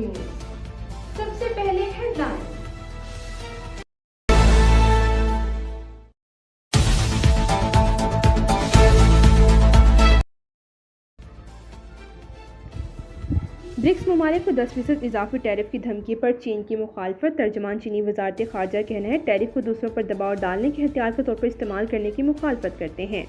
Breaking news. सबसे पहले headline. BRICS ममालिक को 10% इजाफी टैरिफ की धमकी पर चीन की मुखालफत। तर्जमान चीनी वजारत खारजा कहना है टैरिफ को दूसरों पर दबाव डालने के हथियार के तौर पर इस्तेमाल करने की मुखालफत करते हैं।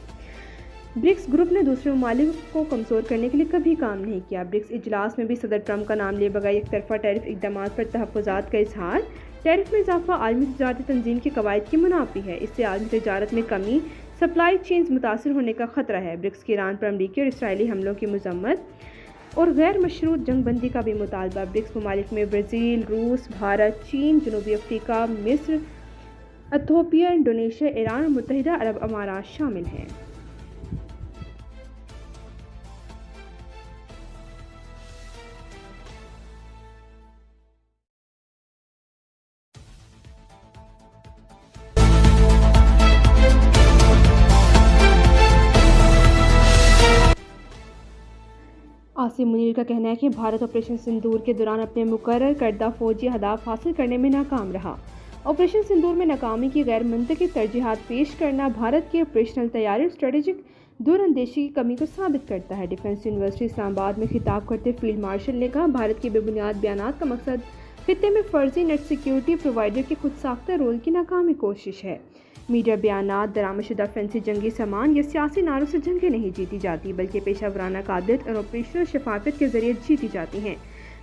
ब्रिक्स ग्रुप ने दूसरे ममालिक को कमज़ोर करने के लिए कभी काम नहीं किया। ब्रिक्स इजलास में भी सदर ट्रंप का नाम लिए बगैर एक तरफा टैरिफ इकदाम पर तहफ़्फ़ुज़ात का इजहार। टैरिफ में इजाफा आलमी तजारती तंजीम की कवायद की मुनाफी है। इससे आलमी तजारत में कमी, सप्लाई चेन्स मुतासर होने का खतरा है। ब्रिक्स के ईरान पर अमरीकी और इसराइली हमलों की मजम्मत और गैर मशरूत जंग बंदी का भी मुतालबा। ब्रिक्स ममालिक में ब्राज़ील, रूस, भारत, चीन, जनूबी अफ्रीका, मिस्र, इथियोपिया, इंडोनेशिया, ईरान और मुत्तहिदा अरब अमारात शामिल हैं। आसिम मुनीर का कहना है कि भारत ऑपरेशन सिंदूर के दौरान अपने मुकर्रर करदा फौजी अहदाफ हासिल करने में नाकाम रहा। ऑपरेशन सिंदूर में नाकामी की गैर मंतकी तरजीहात पेश करना भारत की ऑपरेशनल तैयारी और स्ट्रेटेजिक दूरअंदेशी की कमी को साबित करता है। डिफेंस यूनिवर्सिटी इस्लामाबाद में खिताब करते फील्ड मार्शल ने कहा, भारत के बेबुनियाद बयानात का मकसद खित्ते में फर्जी नेट सिक्योरिटी प्रोवाइडर के खुद साख्ता रोल की नाकामी कोशिश है। मीडिया बयानात, दरामदशुदा फैंसी जंगी सामान या सियासी नारों से जंगें नहीं जीती जाती, बल्कि पेशा वराना काबिलियत और ऑपरेशनल शफाफियत के जरिए जीती जाती हैं।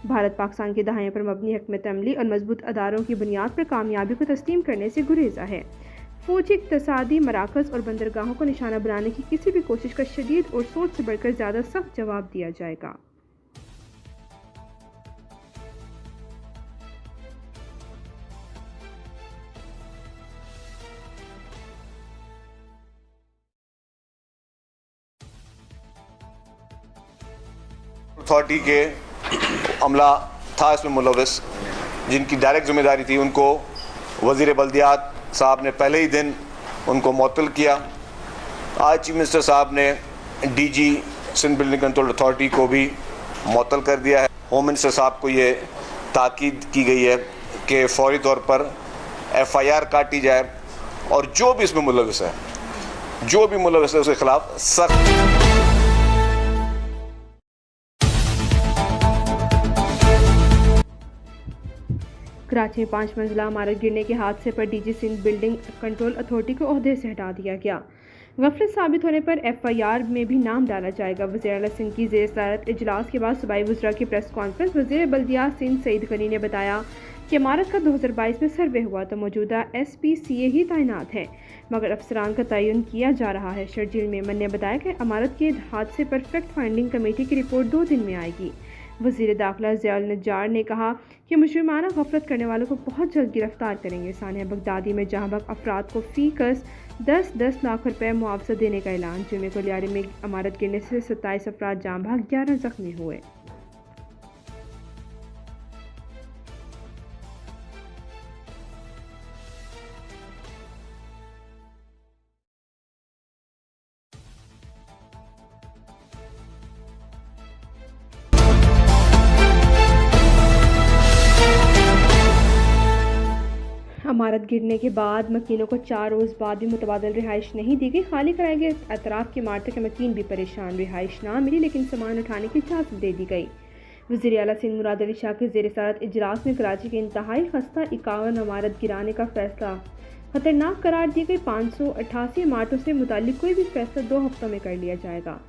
भारत पाकिस्तान की दहाइयों पर मबनी हिकमत अमली और मजबूत अदारों की बुनियाद पर कामयाबी को तस्लीम करने से गुरेजा है। फौजी, इक़्तिसादी मराकज़ और बंदरगाहों को निशाना बनाने की किसी भी कोशिश का शदीद और सोच से बढ़कर ज़्यादा सख्त जवाब दिया जाएगा। अथॉरिटी के अमला था इसमें मुलविस, जिनकी डायरेक्ट जिम्मेदारी थी, उनको वज़ीर बल्दियात साहब ने पहले ही दिन उनको मुअत्तल किया। आज चीफ मिनिस्टर साहब ने DG Sindh building control authority को भी मुअत्तल कर दिया है। होम मिनिस्टर साहब को ये ताकीद की गई है कि फौरी तौर पर FIR काटी जाए और जो भी इसमें मुलविस है, उसके खिलाफ सख्त। कराची में 5 मंजिला इमारत गिरने के हादसे पर DG Sindh building control authority को ओहदे से हटा दिया गया। गफलत साबित होने पर FIR में भी नाम डाला जाएगा। वज़ीर आला सिंध की ज़ेर सदारत इजलास के बाद सूबाई वज़रा की प्रेस कॉन्फ्रेंस। वज़ीर बल्दियात सिंध सईद गनी ने बताया कि इमारत का 2022 में सर्वे हुआ तो मौजूदा SPCA ही तैनात है, मगर अफसरान का तयन किया जा रहा है। शर्जील मेमन ने बताया कि इमारत के हादसे पर फैक्ट फाइंडिंग कमेटी की रिपोर्ट 2 दिन में आएगी। वज़ीर दाखिला ज़ियाउल नज्जार ने कहा कि मुजरिमाना गफलत करने वालों को बहुत जल्द गिरफ्तार करेंगे। सानिया बगदादी में जहां बग अफराद को फ़ी कस 10-10 लाख रुपए मुआवजा देने का ऐलान। जुमे को लियारे में इमारत गिरने से 27 अफराद जाँ भाग, 11 जख्मी हुए। इमारत गिरने के बाद मकीनों को 4 रोज़ बाद भी मुतबादल रिहाइश नहीं दी गई। खाली कराए गए अतराफ की इमारतों के मकीन भी परेशान। रिहाइश ना मिली लेकिन सामान उठाने की इजाज़त दे दी गई। वज़ीर आला सिंध मुराद अली शाह के ज़ेर सदारत इजलास में कराची के इंतहाई खस्ता 51 इमारत गिराने का फैसला खतरनाक करार दी गई। 588 इमारतों से मुताल्लिक कोई भी फैसला 2 हफ्तों में कर लिया जाएगा।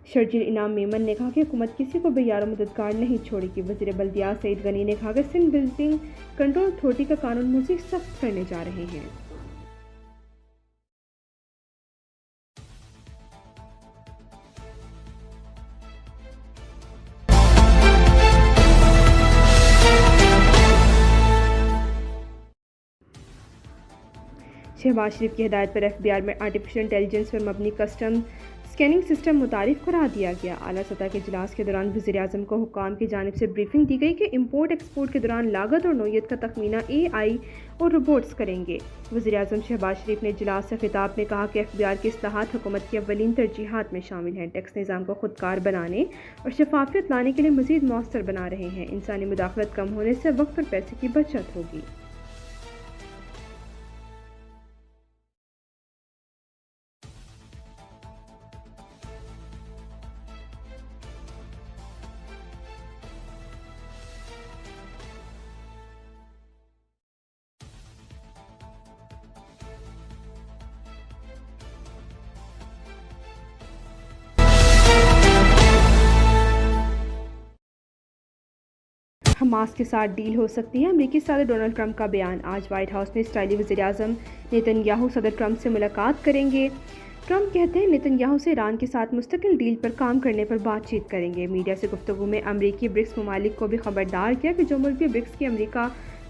शर्जील इनाम मेमन ने कहा कि हुकूमत किसी को बेयारो मददगार नहीं छोड़ेगी। वज़ीर बल्दियात सईद गनी ने कहा कि सिंध बिल्डिंग कंट्रोल अथॉरिटी का कानून मज़ीद सख्त करने जा रहे हैं। शहबाज शरीफ की हिदायत पर FBR में आर्टिफिशियल इंटेलिजेंस पर मबनी कस्टम स्कैनिंग सिस्टम मुतारिफ करा दिया गया। आला सतह के इजलास के दौरान वज़ीर-ए-आज़म को हुक्काम की जानिब से ब्रीफिंग दी गई कि इम्पोर्ट एक्सपोर्ट के दौरान लागत और नौयत का तखमीना AI और रोबोट्स करेंगे। वज़ीर-ए-आज़म शहबाज शरीफ ने इजलास से खिताब में कहा कि FBR की इस्लाहात हुकूमत की अव्वलीन तरजीहात में शामिल हैं। टैक्स निज़ाम को खुदकार बनाने और शफाफियत लाने के लिए मज़ीद मौसर बना रहे हैं। इंसानी मुदाखलत कम होने से वक्त और पैसे की बचत होगी। हमास के साथ डील हो सकती है, अमेरिकी सदर डोनाल्ड ट्रंप का बयान। आज व्हाइट हाउस में इस्राईली वज़ीर-ए-आज़म नेतन्याहू सदर ट्रंप से मुलाकात करेंगे। ट्रंप कहते हैं नेतन्याहू से ईरान के साथ मुस्तकिल डील पर काम करने पर बातचीत करेंगे। मीडिया से गुफ्तगू में अमरीकी ब्रिक्स ममालिक को भी खबरदार किया कि जो मुल्क भी ब्रिक्स की अमरीका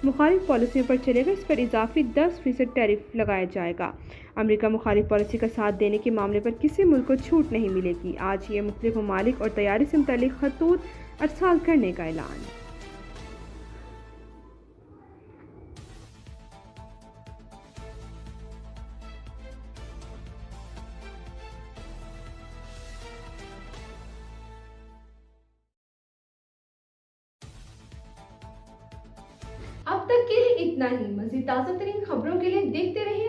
मुखालिफ पॉलिसियों पर चलेगा इस पर इजाफी 10% टैरिफ लगाया जाएगा। अमरीका मुखालिफ पॉलिसी का साथ देने के मामले पर किसी मुल्क को छूट नहीं मिलेगी। आज ये मुख्तलिफ ममालिक और तैयारी से मुतल्लिक खतूत अरसाल करने का ऐलान। अब तक के लिए इतना ही। मज़ीद ताज़ा तरीन खबरों के लिए देखते रहिए